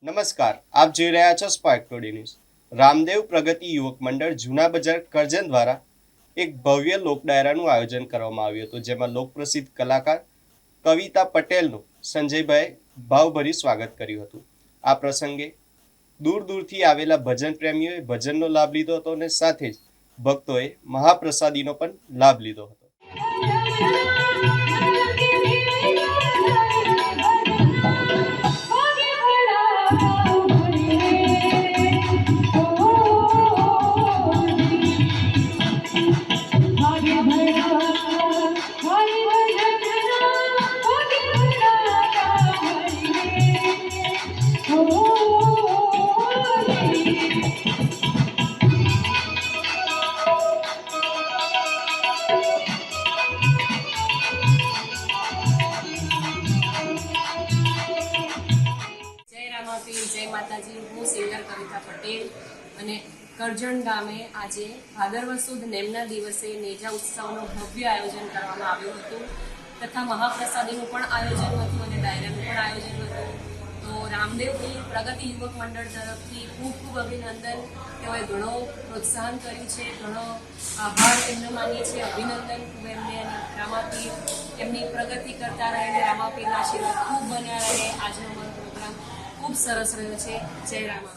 નમસ્કાર, આપ જોઈ રહ્યા છો સ્પાર્ક ટુડે ન્યૂઝ. રામદેવ પ્રગતિ યુવક મંડળ જૂના બજાર કરજણ દ્વારા એક ભવ્ય લોક ડાયરાનું આયોજન કરવામાં આવ્યું હતું, જેમાં લોકપ્રસિદ્ધ કલાકાર કવિતા પટેલનું સંજયભાઈ ભાવભર્યું સ્વાગત કર્યું હતું. આ પ્રસંગે દૂર દૂરથી આવેલા ભજન પ્રેમીઓએ ભજનનો લાભ લીધો હતો અને સાથે જ ભક્તોએ મહાપ્રસાદીનો પણ લાભ લીધો હતો. જય માતાજી. હું સિંગર કવિતા પટેલ અને કરજણ ગામે આજે ભાદરવા સુદ નેમના દિવસે નેજા ઉત્સવનું ભવ્ય આયોજન કરવામાં આવ્યું હતું તથા મહાપ્રસાદીનું પણ આયોજન હતું અને ડાયરાનું પણ આયોજન હતું. તો રામદેવની પ્રગતિ યુવક મંડળ તરફથી ખૂબ ખૂબ અભિનંદન. તેઓએ ઘણો પ્રોત્સાહન કર્યું છે, ઘણો આભાર એમનો માનીએ છીએ, અભિનંદન ખૂબ એમને. અને રામાપીર એમની પ્રગતિ કરતા રહે અને રામાપીરના આશીર્વાદ ખૂબ બન્યા રહે. આજનો મારો પ્રોગ્રામ ખૂબ સરસ રહ્યો છે. જય રામા.